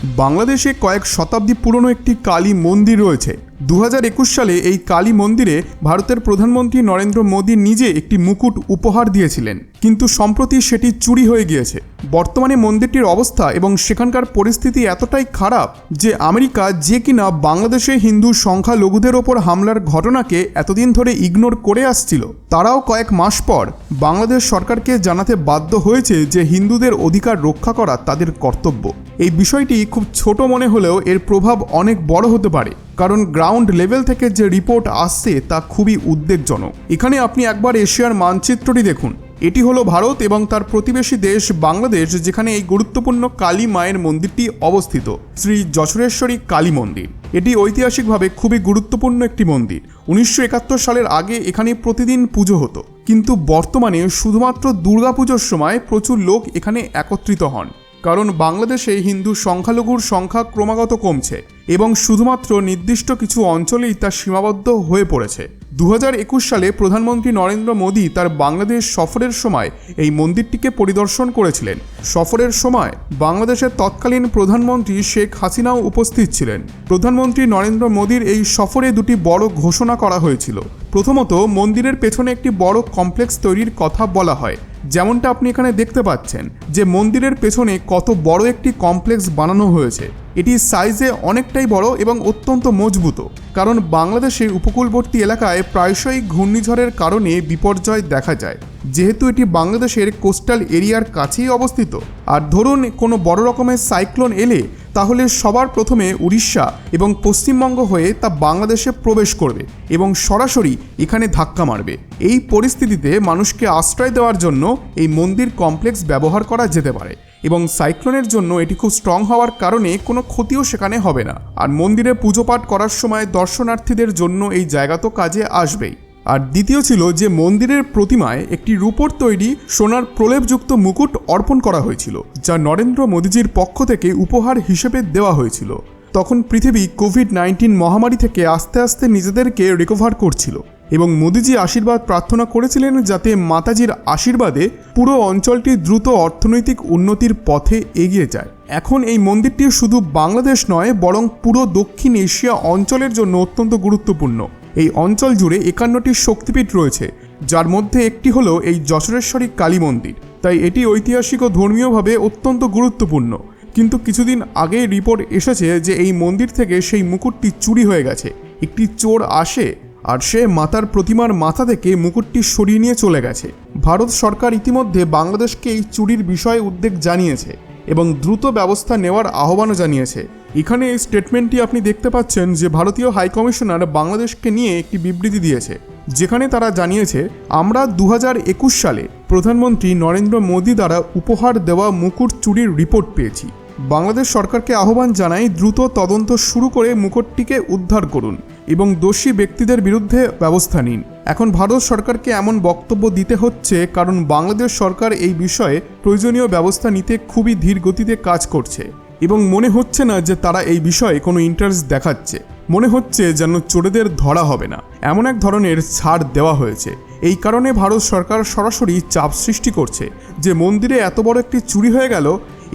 বাংলাদেশে কয়েক শতাব্দী পুরনো একটি কালী মন্দির রয়েছে। 2021 সালে এই কালী মন্দিরে ভারতের প্রধানমন্ত্রী নরেন্দ্র মোদী নিজে একটি মুকুট উপহার দিয়েছিলেন, কিন্তু সম্প্রতি সেটি চুরি হয়ে গিয়েছে। বর্তমানে মন্দিরটির অবস্থা এবং সেখানকার পরিস্থিতি এতটাই খারাপ যে আমেরিকা, যে কিনা বাংলাদেশে হিন্দু সংখ্যালঘুদের ওপর হামলার ঘটনাকে এতদিন ধরে ইগনোর করে আসছিল, তারাও কয়েক মাস পর বাংলাদেশ সরকারকে জানাতে বাধ্য হয়েছে যে হিন্দুদের অধিকার রক্ষা করা তাদের কর্তব্য। এই বিষয়টি খুব ছোট মনে হলেও এর প্রভাব অনেক বড় হতে পারে, কারণ গ্রাউন্ড লেভেল থেকে যে রিপোর্ট আসছে তা খুবই উদ্বেগজনক। এখানে আপনি একবার এশিয়ার মানচিত্রটি দেখুন। এটি হলো ভারত এবং তার প্রতিবেশী দেশ বাংলাদেশ, যেখানে এই গুরুত্বপূর্ণ কালী মায়ের মন্দিরটি অবস্থিত, শ্রী যশোরেশ্বরী কালী মন্দির। এটি ঐতিহাসিকভাবে খুবই গুরুত্বপূর্ণ একটি মন্দির। 1971 সালের আগে এখানে প্রতিদিন পুজো হতো, কিন্তু বর্তমানে শুধুমাত্র দুর্গাপুজোর সময় প্রচুর লোক এখানে একত্রিত হন, কারণ বাংলাদেশে হিন্দু সংখ্যালঘুর সংখ্যা ক্রমাগত কমছে এবং শুধুমাত্র নির্দিষ্ট কিছু অঞ্চলেই তা সীমাবদ্ধ হয়ে পড়েছে। 2021 সালে প্রধানমন্ত্রী নরেন্দ্র মোদী তার বাংলাদেশ সফরের সময় এই মন্দিরটিকে পরিদর্শন করেছিলেন। সফরের সময় বাংলাদেশের তৎকালীন প্রধানমন্ত্রী শেখ হাসিনাও উপস্থিত ছিলেন। প্রধানমন্ত্রী নরেন্দ্র মোদীর এই সফরে দুটি বড় ঘোষণা করা হয়েছিল। প্রথমত, মন্দিরের পেছনে একটি বড় কমপ্লেক্স তৈরির কথা বলা হয়। যেমনটা আপনি এখানে দেখতে পাচ্ছেন যে মন্দিরের পেছনে কত বড় একটি কমপ্লেক্স বানানো হয়েছে। এটি সাইজে অনেকটাই বড় এবং অত্যন্ত মজবুত, কারণ বাংলাদেশের উপকূলবর্তী এলাকায় প্রায়শই ঘূর্ণিঝড়ের কারণে বিপর্যয় দেখা যায়, যেহেতু এটি বাংলাদেশের কোস্টাল এরিয়ার কাছেই অবস্থিত। আর ধরুন কোনো বড় রকমের সাইক্লোন এলে তাহলে সবার প্রথমে উড়িষ্যা এবং পশ্চিমবঙ্গ হয়ে তা বাংলাদেশে প্রবেশ করবে এবং সরাসরি এখানে ধাক্কা মারবে। এই পরিস্থিতিতে মানুষকে আশ্রয় দেওয়ার জন্য এই মন্দির কমপ্লেক্স ব্যবহার করা যেতে পারে এবং সাইক্লোনের জন্য এটি খুব স্ট্রং হওয়ার কারণে কোনো ক্ষতিও সেখানে হবে না। আর মন্দিরে পুজো পাঠ করার সময় দর্শনার্থীদের জন্য এই জায়গা তো কাজে আসবেই। আর দ্বিতীয় ছিল যে মন্দিরের প্রতিমায় একটি রূপোর তৈরি সোনার প্রলেপযুক্ত মুকুট অর্পণ করা হয়েছিল, যা নরেন্দ্র মোদীজির পক্ষ থেকে উপহার হিসেবে দেওয়া হয়েছিল। তখন পৃথিবী কোভিড-19 মহামারী থেকে আস্তে আস্তে নিজেদেরকে রিকভার করছিল এবং মোদীজি আশীর্বাদ প্রার্থনা করেছিলেন যাতে মাতাজির আশীর্বাদে পুরো অঞ্চলটি দ্রুত অর্থনৈতিক উন্নতির পথে এগিয়ে যায়। এখন এই মন্দিরটি শুধু বাংলাদেশ নয়, বরং পুরো দক্ষিণ এশিয়া অঞ্চলের জন্য অত্যন্ত গুরুত্বপূর্ণ। এই অঞ্চল জুড়ে 51টি শক্তিপীঠ রয়েছে, যার মধ্যে একটি হলো এই যশোরেশ্বরী কালী মন্দির। তাই এটি ঐতিহাসিক ও ধর্মীয়ভাবে অত্যন্ত গুরুত্বপূর্ণ। কিন্তু কিছুদিন আগেই রিপোর্ট এসেছে যে এই মন্দির থেকে সেই মুকুটটি চুরি হয়ে গেছে। একটি চোর আসে আর সে মাতার প্রতিমার মাথা থেকে মুকুটটি সরিয়ে নিয়ে চলে গেছে। ভারত সরকার ইতিমধ্যে বাংলাদেশকে এই চুরির বিষয়ে উদ্বেগ জানিয়েছে এবং দ্রুত ব্যবস্থা নেওয়ার আহ্বানও জানিয়েছে। এখানে এই স্টেটমেন্টটি আপনি দেখতে পাচ্ছেন যে ভারতীয় হাইকমিশনার বাংলাদেশকে নিয়ে একটি বিবৃতি দিয়েছে, যেখানে তারা জানিয়েছে, আমরা 2021 সালে প্রধানমন্ত্রী নরেন্দ্র মোদী দ্বারা উপহার দেওয়া মুকুট চুরির রিপোর্ট পেয়েছি। বাংলাদেশ সরকারকে আহ্বান জানাই দ্রুত তদন্ত শুরু করে মুকুটটিকে উদ্ধার করুন এবং দোষী ব্যক্তিদের বিরুদ্ধে ব্যবস্থা নিন। এখন ভারত সরকারকে এমন বক্তব্য দিতে হচ্ছে কারণ বাংলাদেশ সরকার এই বিষয়ে প্রয়োজনীয় ব্যবস্থা নিতে খুবই ধীর গতিতে কাজ করছে এবং মনে হচ্ছে না যে তারা এই বিষয়ে কোনো ইন্টারেস্ট দেখাচ্ছে। মনে হচ্ছে যেন চোরেদের ধরা হবে না, এমন এক ধরনের ছাড় দেওয়া হয়েছে। এই কারণে ভারত সরকার সরাসরি চাপ সৃষ্টি করছে যে মন্দিরে এত বড় একটি চুরি হয়ে গেল,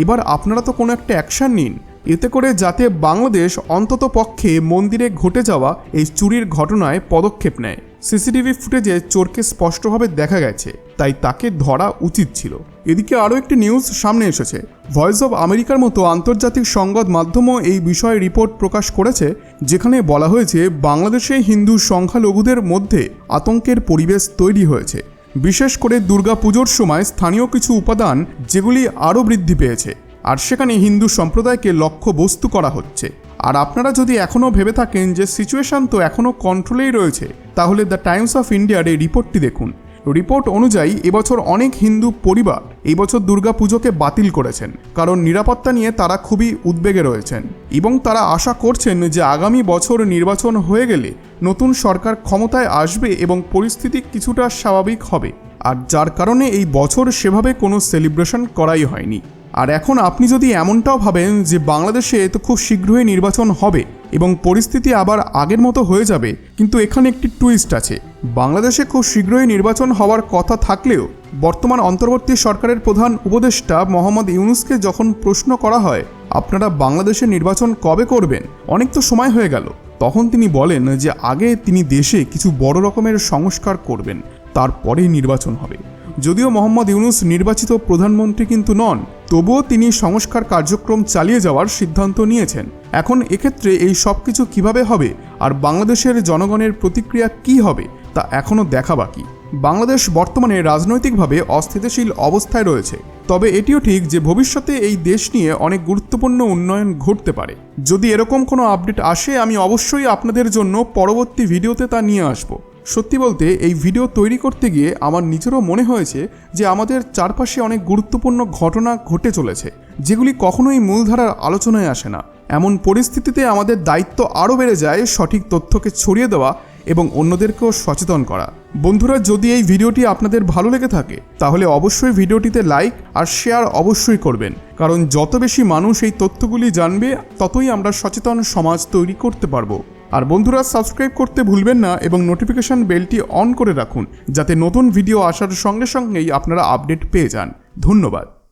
এবার আপনারা তো কোনো একটা অ্যাকশন নিন, এতে করে যাতে বাংলাদেশ অন্তত পক্ষে মন্দিরে ঘটে যাওয়া এই চুরির ঘটনায় পদক্ষেপ নেয়। সিসিটিভি ফুটেজে চোরকে স্পষ্টভাবে দেখা গেছে, তাই তাকে ধরা উচিত ছিল। এদিকে আরও একটি নিউজ সামনে এসেছে। ভয়েস অব আমেরিকার মতো আন্তর্জাতিক সংবাদ মাধ্যমও এই বিষয়ে রিপোর্ট প্রকাশ করেছে, যেখানে বলা হয়েছে বাংলাদেশে হিন্দু সংখ্যালঘুদের মধ্যে আতঙ্কের পরিবেশ তৈরি হয়েছে, বিশেষ করে দুর্গাপুজোর সময় স্থানীয় কিছু উপাদান যেগুলি আরও বৃদ্ধি পেয়েছে, আর সেখানে হিন্দু সম্প্রদায়কে লক্ষ্যবস্তু করা হচ্ছে। আর আপনারা যদি এখনও ভেবে থাকেন যে সিচুয়েশন তো এখনও কন্ট্রোলেই রয়েছে, তাহলে দ্য টাইমস অফ ইন্ডিয়ার এই রিপোর্টটি দেখুন। রিপোর্ট অনুযায়ী এবছর অনেক হিন্দু পরিবার এই বছর দুর্গাপুজোকে বাতিল করেছেন, কারণ নিরাপত্তা নিয়ে তারা খুবই উদ্বেগে রয়েছেন এবং তারা আশা করছেন যে আগামী বছর নির্বাচন হয়ে গেলে নতুন সরকার ক্ষমতায় আসবে এবং পরিস্থিতি কিছুটা স্বাভাবিক হবে, আর যার কারণে এই বছর সেভাবে কোনো সেলিব্রেশন করাই হয়নি। আর এখন আপনি যদি এমনটাও ভাবেন যে বাংলাদেশে তো খুব শীঘ্রই নির্বাচন হবে এবং পরিস্থিতি আবার আগের মতো হয়ে যাবে, কিন্তু এখানে একটি টুইস্ট আছে। বাংলাদেশে খুব শীঘ্রই নির্বাচন হওয়ার কথা থাকলেও বর্তমান অন্তর্বর্তী সরকারের প্রধান উপদেষ্টা মোহাম্মদ ইউনূসকে যখন প্রশ্ন করা হয় আপনারা বাংলাদেশে নির্বাচন কবে করবেন? অনেক তো সময় হয়ে গেল। তখন তিনি বলেন যে আগে তিনি দেশে কিছু বড় রকমের সংস্কার করবেন, তারপরেই নির্বাচন হবে। যদিও মোহাম্মদ ইউনূস নির্বাচিত প্রধানমন্ত্রী কিন্তু নন, তবুও তিনি সংস্কার কার্যক্রম চালিয়ে যাওয়ার সিদ্ধান্ত নিয়েছেন। এখন এক্ষেত্রে এই সব কিছু কীভাবে হবে আর বাংলাদেশের জনগণের প্রতিক্রিয়া কী হবে তা এখনও দেখা বাকি। বাংলাদেশ বর্তমানে রাজনৈতিকভাবে অস্থিতিশীল অবস্থায় রয়েছে, তবে এটিও ঠিক যে ভবিষ্যতে এই দেশ নিয়ে অনেক গুরুত্বপূর্ণ উন্নয়ন ঘটতে পারে। যদি এরকম কোনো আপডেট আসে আমি অবশ্যই আপনাদের জন্য পরবর্তী ভিডিওতে তা নিয়ে আসব। সত্যি বলতে এই ভিডিও তৈরি করতে গিয়ে আমার নিজেরও মনে হয়েছে যে আমাদের চারপাশে অনেক গুরুত্বপূর্ণ ঘটনা ঘটে চলেছে, যেগুলি কখনোই মূলধারার আলোচনায় আসে না। এমন পরিস্থিতিতে আমাদের দায়িত্ব আরও বেড়ে যায় সঠিক তথ্যকে ছড়িয়ে দেওয়া এবং অন্যদেরকেও সচেতন করা। বন্ধুরা, যদি এই ভিডিওটি আপনাদের ভালো লেগে থাকে তাহলে অবশ্যই ভিডিওটিতে লাইক আর শেয়ার অবশ্যই করবেন, কারণ যত বেশি মানুষ এই তথ্যগুলি জানবে ততই আমরা সচেতন সমাজ তৈরি করতে পারবো। আর বন্ধুরা, সাবস্ক্রাইব করতে ভুলবেন না এবং নোটিফিকেশন বেলটি অন করে রাখুন, যাতে নতুন ভিডিও আসার সঙ্গে সঙ্গেই আপনারা আপডেট পেয়ে যান। ধন্যবাদ।